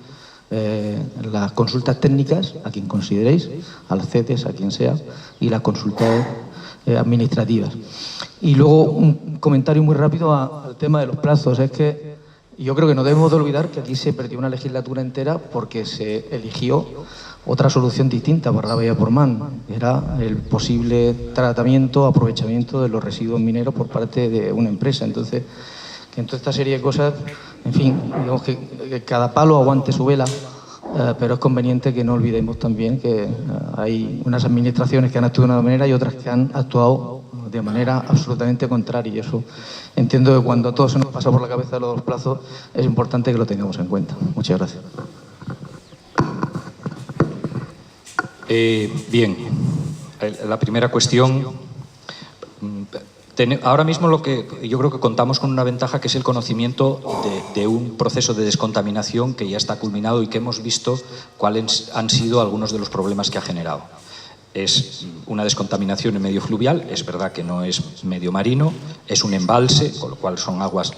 las consultas técnicas a quien consideréis, a las CETES, a quien sea, y las consultas administrativas. Y luego un comentario muy rápido al tema de los plazos. Es que yo creo que no debemos de olvidar que aquí se perdió una legislatura entera porque se eligió otra solución distinta para la bahía de Portmán. Era el posible tratamiento, aprovechamiento de los residuos mineros por parte de una empresa. Entonces, que en toda esta serie de cosas, en fin, digamos que cada palo aguante su vela, pero es conveniente que no olvidemos también que hay unas administraciones que han actuado de una manera y otras que han actuado de manera absolutamente contraria, y eso entiendo que cuando a todos se nos pasa por la cabeza los plazos es importante que lo tengamos en cuenta. Muchas gracias. Bien, la primera cuestión. Ahora mismo yo creo que contamos con una ventaja, que es el conocimiento de un proceso de descontaminación que ya está culminado y que hemos visto cuáles han sido algunos de los problemas que ha generado. Es una descontaminación en medio fluvial, es verdad que no es medio marino, es un embalse, con lo cual son aguas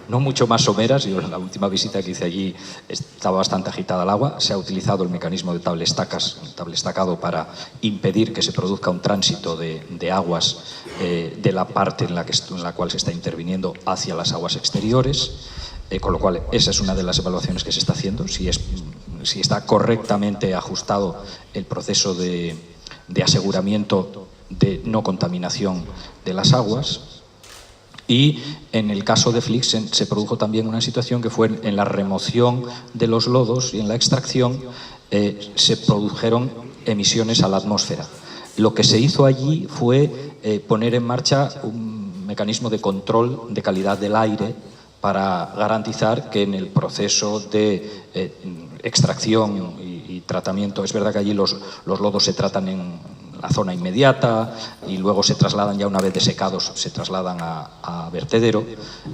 no mucho más someras. Yo en la última visita que hice allí estaba bastante agitada el agua. Se ha utilizado el mecanismo de tablestacado para impedir que se produzca un tránsito de aguas de la parte en la cual se está interviniendo hacia las aguas exteriores. Con lo cual, esa es una de las evaluaciones que se está haciendo, si está correctamente ajustado el proceso de aseguramiento de no contaminación de las aguas. Y en el caso de Flix se produjo también una situación que fue en la remoción de los lodos y en la extracción se produjeron emisiones a la atmósfera. Lo que se hizo allí fue poner en marcha un mecanismo de control de calidad del aire para garantizar que en el proceso de extracción y tratamiento. Es verdad que allí los lodos se tratan en la zona inmediata y luego se trasladan, ya una vez desecados, se trasladan a vertedero.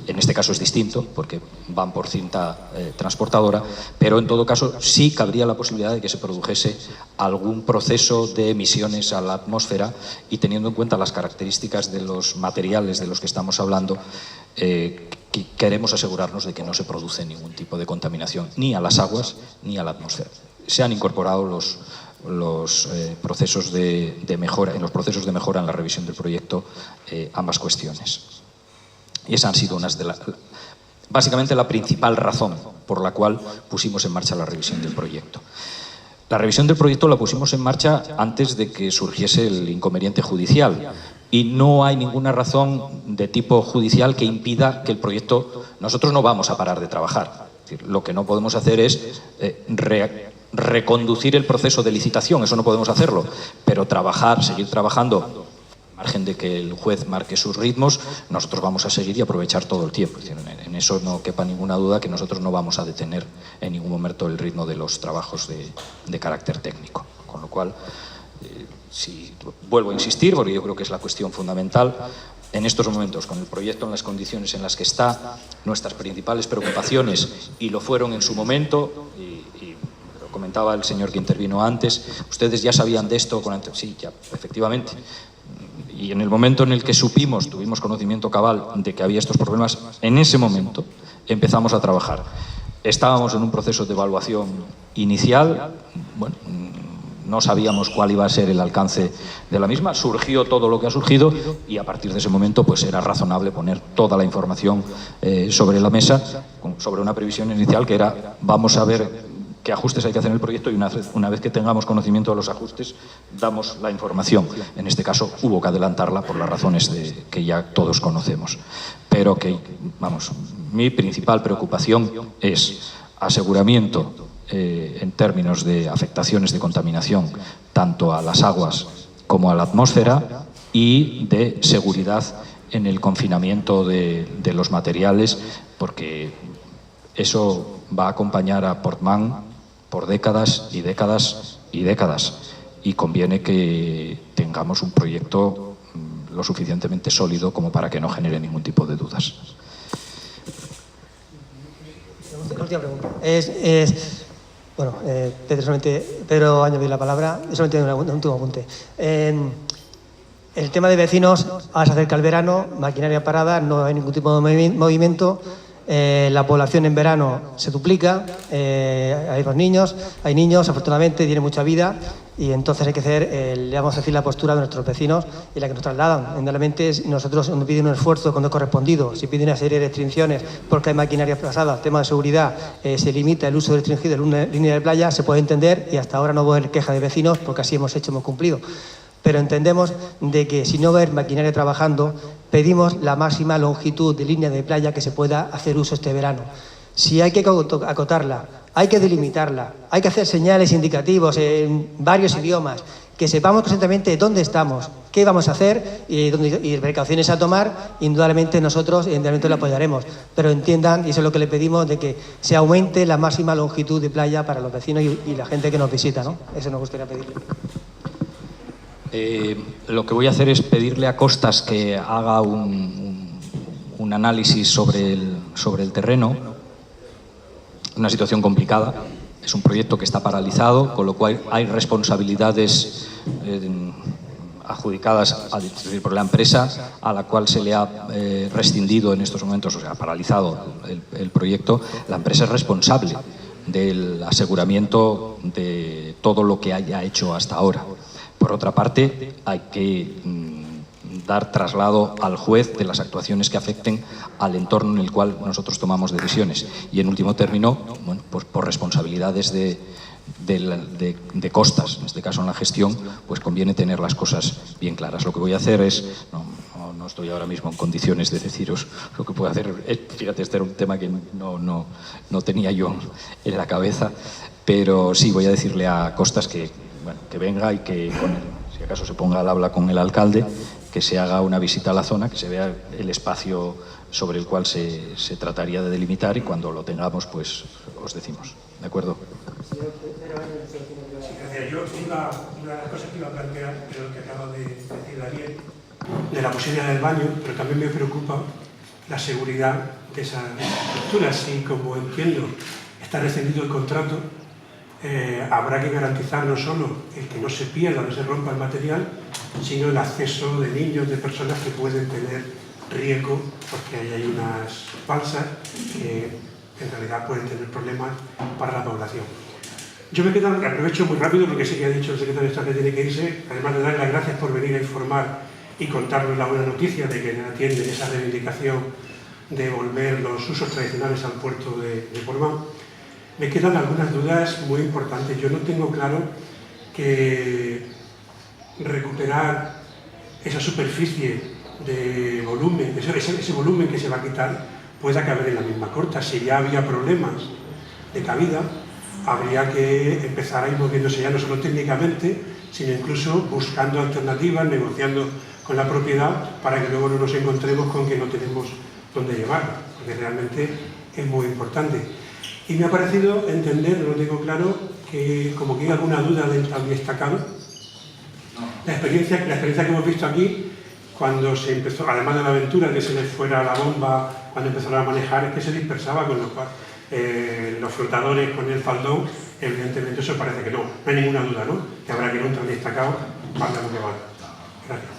En este caso es distinto porque van por cinta transportadora, pero en todo caso sí cabría la posibilidad de que se produjese algún proceso de emisiones a la atmósfera, y teniendo en cuenta las características de los materiales de los que estamos hablando, queremos asegurarnos de que no se produce ningún tipo de contaminación ni a las aguas ni a la atmósfera. Se han incorporado los procesos de mejora, en los procesos de mejora en la revisión del proyecto, ambas cuestiones. Y esas han sido básicamente la principal razón por la cual pusimos en marcha la revisión del proyecto. La revisión del proyecto la pusimos en marcha antes de que surgiese el inconveniente judicial, y no hay ninguna razón de tipo judicial que impida que el proyecto... Nosotros no vamos a parar de trabajar. Es decir, lo que no podemos hacer es reconducir el proceso de licitación, eso no podemos hacerlo, pero seguir trabajando, al margen de que el juez marque sus ritmos, nosotros vamos a seguir y aprovechar todo el tiempo. Es decir, en eso no quepa ninguna duda que nosotros no vamos a detener en ningún momento el ritmo de los trabajos de carácter técnico. Con lo cual, si vuelvo a insistir, porque yo creo que es la cuestión fundamental, en estos momentos, con el proyecto en las condiciones en las que está, nuestras principales preocupaciones, y lo fueron en su momento, y lo comentaba el señor que intervino antes, ustedes ya sabían de esto, sí, ya, efectivamente, y en el momento en el que tuvimos conocimiento cabal de que había estos problemas, en ese momento empezamos a trabajar. Estábamos en un proceso de evaluación inicial, bueno, no sabíamos cuál iba a ser el alcance de la misma, surgió todo lo que ha surgido, y a partir de ese momento pues era razonable poner toda la información sobre la mesa, sobre una previsión inicial que era: vamos a ver qué ajustes hay que hacer en el proyecto, y una vez que tengamos conocimiento de los ajustes, damos la información. En este caso hubo que adelantarla por las razones que ya todos conocemos. Pero que, vamos, mi principal preocupación es aseguramiento en términos de afectaciones de contaminación tanto a las aguas como a la atmósfera, y de seguridad en el confinamiento de los materiales, porque eso va a acompañar a Portmán por décadas y décadas y décadas, y conviene que tengamos un proyecto lo suficientemente sólido como para que no genere ningún tipo de dudas. Última pregunta. Bueno, Pedro ha añadido la palabra, solamente un último apunte. El tema de vecinos, ahora se acerca el verano, maquinaria parada, no hay ningún tipo de movimiento, la población en verano se duplica, hay niños, afortunadamente, tiene mucha vida, y entonces hay que hacer, le vamos a decir, la postura de nuestros vecinos y la que nos trasladan. Evidentemente, nosotros nos piden un esfuerzo cuando es correspondido, si piden una serie de restricciones porque hay maquinaria pasada, tema de seguridad, se limita el uso restringido de una línea de playa, se puede entender, y hasta ahora no hubo queja de vecinos porque así hemos cumplido. Pero entendemos de que si no va a haber maquinaria trabajando, pedimos la máxima longitud de línea de playa que se pueda hacer uso este verano. Si hay que acotarla, hay que delimitarla, hay que hacer señales indicativos en varios idiomas, que sepamos constantemente dónde estamos, qué vamos a hacer y precauciones a tomar. Indudablemente nosotros lo apoyaremos, pero entiendan, y eso es lo que le pedimos, de que se aumente la máxima longitud de playa para los vecinos y la gente que nos visita, ¿no? Eso nos gustaría pedirle. Lo que voy a hacer es pedirle a Costas que haga un análisis sobre el terreno. Una situación complicada, es un proyecto que está paralizado, con lo cual hay responsabilidades adjudicadas por la empresa a la cual se le ha rescindido en estos momentos, o sea, paralizado el proyecto. La empresa es responsable del aseguramiento de todo lo que haya hecho hasta ahora. Por otra parte, hay que dar traslado al juez de las actuaciones que afecten al entorno en el cual nosotros tomamos decisiones. Y en último término, bueno, pues por responsabilidades de Costas, en este caso en la gestión, pues conviene tener las cosas bien claras. Lo que voy a hacer es, no estoy ahora mismo en condiciones de deciros lo que puedo hacer. Fíjate, este era un tema que no tenía yo en la cabeza, pero sí voy a decirle a Costas que venga y que, si acaso se ponga al habla con el alcalde, que se haga una visita a la zona, que se vea el espacio sobre el cual se trataría de delimitar, y cuando lo tengamos, pues os decimos. ¿De acuerdo? Gracias. Yo una de las cosas que iba a plantear, pero lo que acaba de decir Daniel, de la posibilidad del baño, pero también me preocupa la seguridad de esas estructuras. Y como entiendo, está rescindido el contrato, habrá que garantizar no solo el que no se pierda, no se rompa el material, sino el acceso de niños, de personas que pueden tener riesgo, porque ahí hay unas balsas que en realidad pueden tener problemas para la población. Yo me quedo, aprovecho muy rápido porque sé que ha dicho el secretario de Estado que tiene que irse, además de darle las gracias por venir a informar y contarnos la buena noticia de que atienden esa reivindicación de volver los usos tradicionales al puerto de Portmán. Me quedan algunas dudas muy importantes. Yo no tengo claro que recuperar esa superficie de volumen, ese volumen que se va a quitar, pueda caber en la misma corta. Si ya había problemas de cabida, habría que empezar a ir moviéndose ya no solo técnicamente, sino incluso buscando alternativas, negociando con la propiedad para que luego no nos encontremos con que no tenemos dónde llevarla, porque realmente es muy importante. Y me ha parecido entender, no lo tengo claro, que como que hay alguna duda del tal destacado. La experiencia que hemos visto aquí, cuando se empezó, además de la aventura de que se les fuera la bomba, cuando empezaron a manejar, es que se dispersaba con los flotadores con el faldón. Evidentemente eso parece que no hay ninguna duda, ¿no? Que habrá que ir a un tal destacado para lo que vale. Gracias.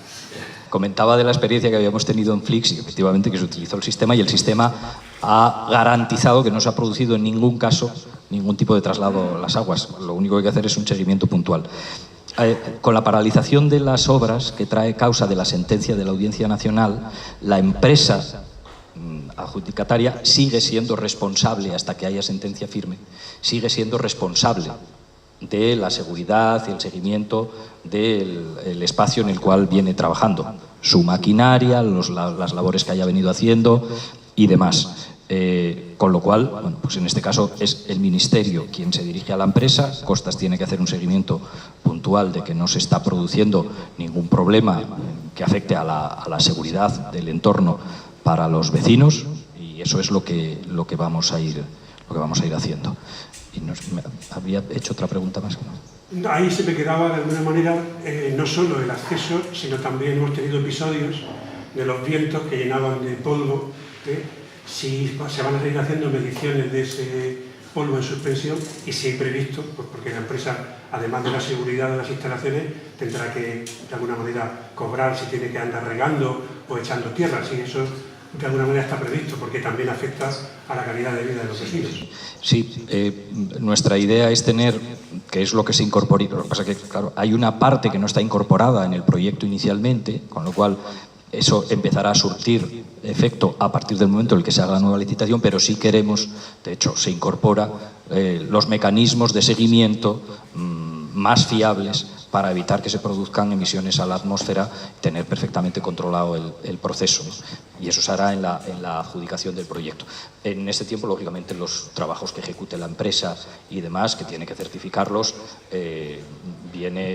Comentaba de la experiencia que habíamos tenido en Flix y efectivamente que se utilizó el sistema y el sistema ha garantizado que no se ha producido en ningún caso ningún tipo de traslado a las aguas. Lo único que hay que hacer es un seguimiento puntual. Con la paralización de las obras que trae causa de la sentencia de la Audiencia Nacional, la empresa adjudicataria sigue siendo responsable, hasta que haya sentencia firme, sigue siendo responsable de la seguridad y el seguimiento del espacio en el cual viene trabajando, su maquinaria, las labores que haya venido haciendo y demás. Con lo cual, bueno, pues en este caso es el Ministerio quien se dirige a la empresa. Costas tiene que hacer un seguimiento puntual de que no se está produciendo ningún problema que afecte a la seguridad del entorno para los vecinos, y eso es lo que vamos a ir haciendo. Y había hecho otra pregunta más. Ahí se me quedaba de alguna manera no solo el acceso, sino también hemos tenido episodios de los vientos que llenaban de polvo. Si se van a seguir haciendo mediciones de ese polvo en suspensión y si hay previsto, pues porque la empresa, además de la seguridad de las instalaciones, tendrá que de alguna manera cobrar si tiene que andar regando o echando tierra. Si eso de alguna manera está previsto, porque también afecta a la calidad de vida de los vecinos. Sí, nuestra idea es tener, que es lo que se incorpora, lo que pasa es que, claro, hay una parte que no está incorporada en el proyecto inicialmente, con lo cual eso empezará a surtir efecto a partir del momento en el que se haga la nueva licitación, pero sí queremos, de hecho, se incorpora los mecanismos de seguimiento más fiables para evitar que se produzcan emisiones a la atmósfera y tener perfectamente controlado el proceso, ¿no? Y eso se hará en la adjudicación del proyecto. En este tiempo, lógicamente, los trabajos que ejecute la empresa y demás, que tiene que certificarlos,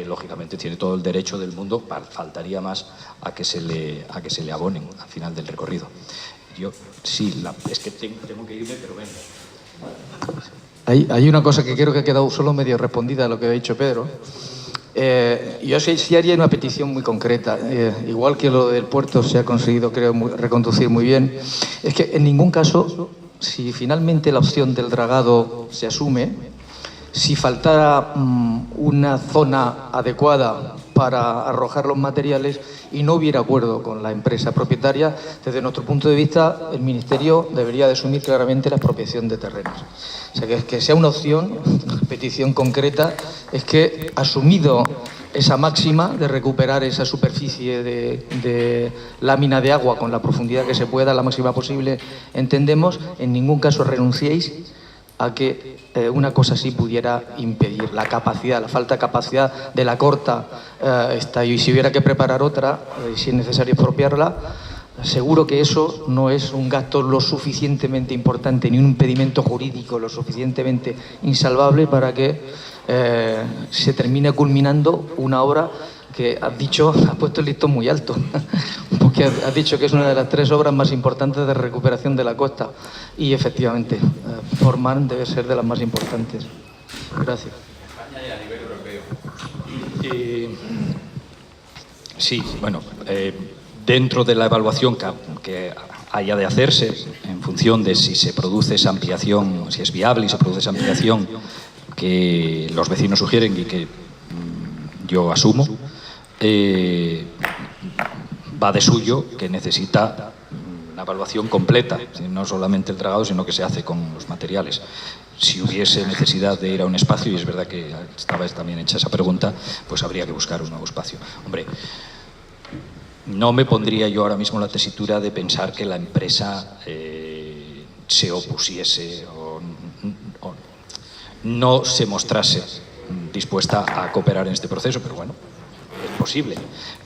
lógicamente, tiene todo el derecho del mundo, faltaría más a que se le abonen al final del recorrido. Yo, sí, es que tengo que irme, pero venga. Hay una cosa que creo que ha quedado solo medio respondida a lo que ha dicho Pedro. Yo sí haría una petición muy concreta, igual que lo del puerto se ha conseguido, creo, reconducir muy bien. Es que en ningún caso, si finalmente la opción del dragado se asume, si faltara una zona adecuada para arrojar los materiales y no hubiera acuerdo con la empresa propietaria, desde nuestro punto de vista, el Ministerio debería de asumir claramente la expropiación de terrenos. O sea, que sea una opción, petición concreta, es que, asumido esa máxima de recuperar esa superficie de lámina de agua con la profundidad que se pueda, la máxima posible, entendemos, en ningún caso renunciéis a que una cosa así pudiera impedir la capacidad, la falta de capacidad de la corta y si hubiera que preparar otra, si es necesario expropiarla, seguro que eso no es un gasto lo suficientemente importante ni un impedimento jurídico lo suficientemente insalvable para que se termine culminando una obra que has puesto el listón muy alto, porque has dicho que es una de las 3 obras más importantes de recuperación de la costa y efectivamente, Portmán debe ser de las más importantes. Gracias. Sí, bueno, dentro de la evaluación que haya de hacerse, en función de si se produce esa ampliación, si es viable y se produce esa ampliación que los vecinos sugieren y que yo asumo, va de suyo que necesita una evaluación completa, no solamente el dragado, sino que se hace con los materiales. Si hubiese necesidad de ir a un espacio, y es verdad que estaba también hecha esa pregunta, pues habría que buscar un nuevo espacio. Hombre, no me pondría yo ahora mismo la tesitura de pensar que la empresa se opusiese o no se mostrase dispuesta a cooperar en este proceso, pero bueno, es posible.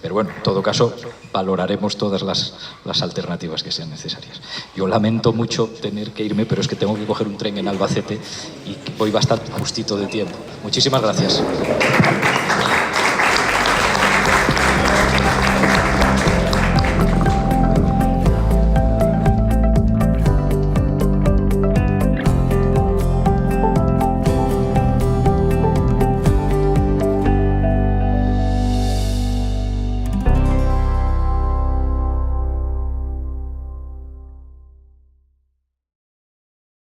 Pero bueno, en todo caso, valoraremos todas las alternativas que sean necesarias. Yo lamento mucho tener que irme, pero es que tengo que coger un tren en Albacete y voy bastante justito de tiempo. Muchísimas gracias.